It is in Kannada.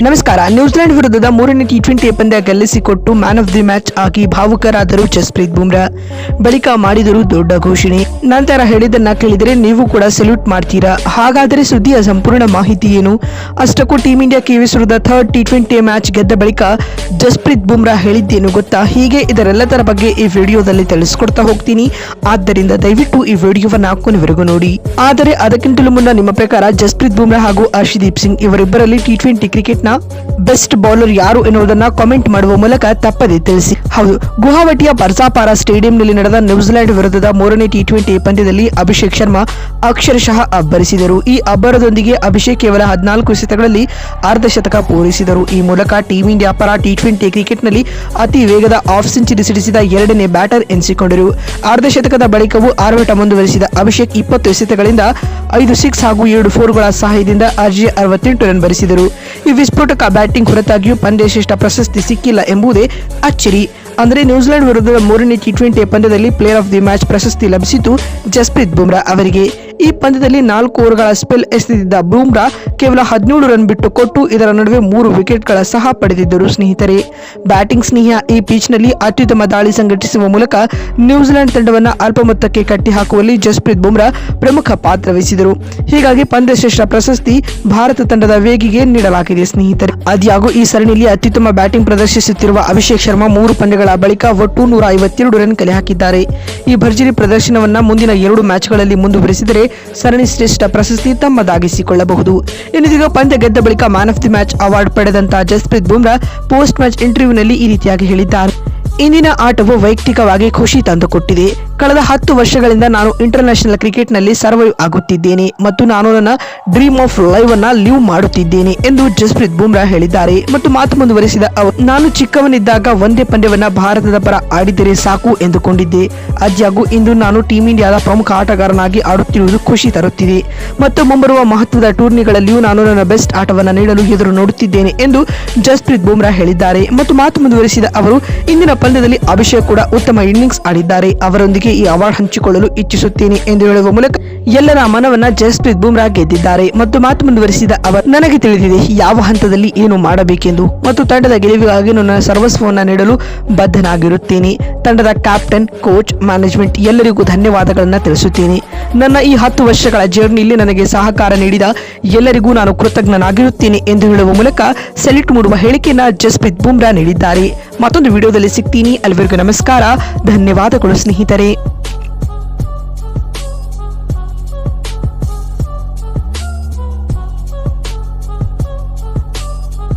ನಮಸ್ಕಾರ. ನ್ಯೂಜಿಲೆಂಡ್ ವಿರುದ್ಧದ ಮೂರನೇ ಟಿ20 ಪಂದ್ಯ ಗೆಲ್ಲಿಸಿಕೊಟ್ಟು ಮ್ಯಾನ್ ಆಫ್ ದಿ ಮ್ಯಾಚ್ ಆಗಿ ಭಾವುಕರಾದರು ಜಸ್ಪ್ರೀತ್ ಬುಮ್ರಾ. ಬಳಿಕ ಮಾಡಿದರು ದೊಡ್ಡ ಘೋಷಣೆ. ನಂತರ ಹೇಳಿದ್ದನ್ನ ಕೇಳಿದರೆ ನೀವು ಕೂಡ ಸೆಲ್ಯೂಟ್ ಮಾಡ್ತೀರಾ. ಹಾಗಾದರೆ ಸುದ್ದಿಯ ಸಂಪೂರ್ಣ ಮಾಹಿತಿ ಏನು? ಅಷ್ಟಕ್ಕೂ ಟೀಂ ಇಂಡಿಯಾ ಕಿವೀಸ್ ವಿರುದ್ಧ ಥರ್ಡ್ ಟಿ20 ಮ್ಯಾಚ್ ಗೆದ್ದ ಬಳಿಕ ಜಸ್ಪ್ರೀತ್ ಬುಮ್ರಾ ಹೇಳಿದ್ದೇನು ಗೊತ್ತಾ? ಹೀಗೆ ಇದರೆಲ್ಲದರ ಬಗ್ಗೆ ಈ ವಿಡಿಯೋದಲ್ಲಿ ತಿಳಿಸ್ಕೊಡ್ತಾ ಹೋಗ್ತೀನಿ. ಆದ್ದರಿಂದ ದಯವಿಟ್ಟು ಈ ವಿಡಿಯೋವನ್ನ ಕೊನೆವರೆಗೂ ನೋಡಿ. ಆದರೆ ಅದಕ್ಕಿಂತಲೂ ಮುನ್ನ ನಿಮ್ಮ ಪ್ರಕಾರ ಜಸ್ಪ್ರೀತ್ ಬುಮ್ರಾ ಹಾಗೂ ಹರ್ಷದೀಪ್ ಸಿಂಗ್ ಇವರಿಬ್ಬರಲ್ಲಿ ಟಿ20 ಕ್ರಿಕೆಟ್ ಬೆಸ್ಟ್ ಬೌಲರ್ ಯಾರು ಎನ್ನುವುದನ್ನ ಕಾಮೆಂಟ್ ಮಾಡುವ ಮೂಲಕ ತಪ್ಪದೆ ತಿಳಿಸಿ. ಹೌದು, ಗುವಾಹಟಿಯ ಪರ್ಸಾಪಾರಾ ಸ್ಟೇಡಿಯಂನಲ್ಲಿ ನಡೆದ ನ್ಯೂಜಿಲೆಂಡ್ ವಿರುದ್ಧದ ಮೂರನೇ ಟಿ20 ಪಂದ್ಯದಲ್ಲಿ ಅಭಿಷೇಕ್ ಶರ್ಮಾ ಅಕ್ಷರಶಃ ಅಬ್ಬರಿಸಿದರು. ಈ ಅಬ್ಬರದೊಂದಿಗೆ ಅಭಿಷೇಕ್ ಕೇವಲ 14 ಎಸೆತಗಳಲ್ಲಿ ಅರ್ಧಶತಕ ಪೂರೈಸಿದರು. ಈ ಮೂಲಕ ಟೀಂ ಇಂಡಿಯಾ ಪರ ಟಿ20 ಕ್ರಿಕೆಟ್ನಲ್ಲಿ ಅತಿ ವೇಗದ ಆಫ್ ಸೆಂಚುರಿ ಸಿಡಿಸಿದ ಎರಡನೇ ಬ್ಯಾಟರ್ ಎನಿಸಿಕೊಂಡರು. ಅರ್ಧಶತಕದ ಬಳಿಕವೂ ಆರ್ಭಟ ಮುಂದುವರಿಸಿದ ಅಭಿಷೇಕ್ 20 ಎಸೆತಗಳಿಂದ 5 ಸಿಕ್ಸ್ ಹಾಗೂ 2 4ಗಳ ಸಹಾಯದಿಂದ ಅರ್ಜಿ 68 ರನ್ ಬರೆಸಿದರು. ಈ ವಿಸ್ಫೋಟಕ ಬ್ಯಾಟಿಂಗ್ ಹೊರತಾಗಿಯೂ ಪಂದ್ಯ ಶ್ರೇಷ್ಠ ಪ್ರಶಸ್ತಿ ಸಿಕ್ಕಿಲ್ಲ ಎಂಬುದೇ ಅಚ್ಚರಿ. ಅಂದರೆ ನ್ಯೂಜಿಲೆಂಡ್ ವಿರುದ್ಧದ ಮೂರನೇ ಟಿ20 ಪಂದ್ಯದಲ್ಲಿ ಪ್ಲೇಯರ್ ಆಫ್ ದಿ ಮ್ಯಾಚ್ ಪ್ರಶಸ್ತಿ ಲಭಿಸಿತು ಜಸ್ಪ್ರೀತ್ ಬುಮ್ರಾ ಅವರಿಗೆ. ಈ ಪಂದ್ಯದಲ್ಲಿ 4 ಓವರ್ಗಳ ಸ್ಪೆಲ್ ಎಸೆದಿದ್ದ ಬುಮ್ರಾ ಕೇವಲ 17 ರನ್ ಬಿಟ್ಟು ಕೊಟ್ಟು ಇದರ ನಡುವೆ 3 ವಿಕೆಟ್ಗಳ ಸಹ ಪಡೆದಿದ್ದರು. ಸ್ನೇಹಿತರೆ, ಬ್ಯಾಟಿಂಗ್ ಸ್ನೇಹ ಈ ಪಿಚ್ನಲ್ಲಿ ಅತ್ಯುತ್ತಮ ದಾಳಿ ಸಂಘಟಿಸುವ ಮೂಲಕ ನ್ಯೂಜಿಲೆಂಡ್ ತಂಡವನ್ನು ಅಲ್ಪ ಮೊತ್ತಕ್ಕೆ ಕಟ್ಟಿಹಾಕುವಲ್ಲಿ ಜಸ್ಪ್ರೀತ್ ಬುಮ್ರಾ ಪ್ರಮುಖ ಪಾತ್ರ ವಹಿಸಿದರು. ಹೀಗಾಗಿ ಪಂದ್ಯ ಶ್ರೇಷ್ಠ ಪ್ರಶಸ್ತಿ ಭಾರತ ತಂಡದ ವೇಗಿಗೆ ನೀಡಲಾಗಿದೆ. ಸ್ನೇಹಿತರೆ, ಆದಾಗ್ಯೂ ಈ ಸರಣಿಯಲ್ಲಿ ಅತ್ಯುತ್ತಮ ಬ್ಯಾಟಿಂಗ್ ಪ್ರದರ್ಶಿಸುತ್ತಿರುವ ಅಭಿಷೇಕ್ ಶರ್ಮಾ 3 ಪಂದ್ಯಗಳ ಬಳಿಕ ಒಟ್ಟು 152 ರನ್ ಕಲೆ ಹಾಕಿದ್ದಾರೆ. ಈ ಭರ್ಜರಿ ಪ್ರದರ್ಶನವನ್ನ ಮುಂದಿನ 2 ಮ್ಯಾಚ್ಗಳಲ್ಲಿ ಮುಂದುವರೆಸಿದರೆ ಸರಣಿ ಶ್ರೇಷ್ಠ ಪ್ರಶಸ್ತಿ ತಮ್ಮದಾಗಿಸಿಕೊಳ್ಳಬಹುದು. ಇನ್ನಿದೀಗ ಪಂದ್ಯ ಗೆದ್ದ ಬಳಿಕ man of the match award ಪಡೆದಂತಹ ಜಸ್ಪ್ರೀತ್ ಬುಮ್ರಾ ಪೋಸ್ಟ್ ಮ್ಯಾಚ್ ಇಂಟರ್ವ್ಯೂನಲ್ಲಿ ಈ ರೀತಿಯಾಗಿ ಹೇಳಿದ್ದಾರೆ. ಇಂದಿನ ಆಟವು ವೈಯಕ್ತಿಕವಾಗಿ ಖುಷಿ ತಂದುಕೊಟ್ಟಿದೆ. ಕಳೆದ 10 ವರ್ಷಗಳಿಂದ ನಾನು ಇಂಟರ್ನ್ಯಾಷನಲ್ ಕ್ರಿಕೆಟ್ನಲ್ಲಿ ಸರ್ವೈವ್ ಆಗುತ್ತಿದ್ದೇನೆ ಮತ್ತು ನಾನು ನನ್ನ ಡ್ರೀಮ್ ಆಫ್ ಲೈವ್ ಅನ್ನ ಲೀವ್ ಮಾಡುತ್ತಿದ್ದೇನೆ ಎಂದು ಜಸ್ಪ್ರೀತ್ ಬುಮ್ರಾ ಹೇಳಿದ್ದಾರೆ. ಮತ್ತು ಮಾತು ಮುಂದುವರೆಸಿದ ಅವರು, ನಾನು ಚಿಕ್ಕವನಿದ್ದಾಗ ಒಂದೇ ಪಂದ್ಯವನ್ನ ಭಾರತದ ಪರ ಆಡಿದರೆ ಸಾಕು ಎಂದುಕೊಂಡಿದ್ದೆ. ಆದಾಗ್ಯೂ ಇಂದು ನಾನು ಟೀಂ ಇಂಡಿಯಾದ ಪ್ರಮುಖ ಆಟಗಾರನಾಗಿ ಆಡುತ್ತಿರುವುದು ಖುಷಿ ತರುತ್ತಿದೆ ಮತ್ತು ಮುಂಬರುವ ಮಹತ್ವದ ಟೂರ್ನಿಗಳಲ್ಲಿಯೂ ನಾನು ನನ್ನ ಬೆಸ್ಟ್ ಆಟವನ್ನು ನೀಡಲು ಎದುರು ನೋಡುತ್ತಿದ್ದೇನೆ ಎಂದು ಜಸ್ಪ್ರೀತ್ ಬುಮ್ರಾ ಹೇಳಿದ್ದಾರೆ. ಮತ್ತು ಮಾತು ಮುಂದುವರೆಸಿದ ಅವರು, ಇಂದಿನ ಪಂದ್ಯದಲ್ಲಿ ಅಭಿಷೇಕ್ ಕೂಡ ಉತ್ತಮ ಇನ್ನಿಂಗ್ಸ್ ಆಡಿದ್ದಾರೆ. ಅವರೊಂದಿಗೆ ಈ ಅವಾರ್ಡ್ ಹಂಚಿಕೊಳ್ಳಲು ಇಚ್ಛಿಸುತ್ತೇನೆ ಎಂದು ಹೇಳುವ ಮೂಲಕ ಎಲ್ಲರ ಮನವನ್ನ ಜಸ್ಪ್ರೀತ್ ಬುಮ್ರಾ ಗೆದ್ದಿದ್ದಾರೆ. ಮತ್ತು ಮಾತು ಮುಂದುವರೆಸಿದ ಅವರು, ನನಗೆ ತಿಳಿದಿದೆ ಯಾವ ಹಂತದಲ್ಲಿ ಏನು ಮಾಡಬೇಕೆಂದು ಮತ್ತು ತಂಡದ ಗೆಲುವಿಗಾಗಿ ನನ್ನ ಸರ್ವಸ್ವವನ್ನು ನೀಡಲು ಬದ್ಧನಾಗಿರುತ್ತೇನೆ. ತಂಡದ ಕ್ಯಾಪ್ಟನ್, ಕೋಚ್, ಮ್ಯಾನೇಜ್ಮೆಂಟ್ ಎಲ್ಲರಿಗೂ ಧನ್ಯವಾದಗಳನ್ನು ತಿಳಿಸುತ್ತೇನೆ. ನನ್ನ ಈ 10 ವರ್ಷಗಳ ಜರ್ನಿಯಲ್ಲಿ ನನಗೆ ಸಹಕಾರ ನೀಡಿದ ಎಲ್ಲರಿಗೂ ನಾನು ಕೃತಜ್ಞನಾಗಿರುತ್ತೇನೆ ಎಂದು ಹೇಳುವ ಮೂಲಕ ಸೆಲ್ಯೂಟ್ ಮೂಡುವ ಹೇಳಿಕೆಯನ್ನ ಜಸ್ಪ್ರೀತ್ ಬುಮ್ರಾ ನೀಡಿದ್ದಾರೆ. ಮತ್ತೊಂದು ವಿಡಿಯೋದಲ್ಲಿ ಸಿಗ್ತೀನಿ. ಅಲ್ಲಿವರೆಗೂ ನಮಸ್ಕಾರ, ಧನ್ಯವಾದಗಳು ಸ್ನೇಹಿತರೆ.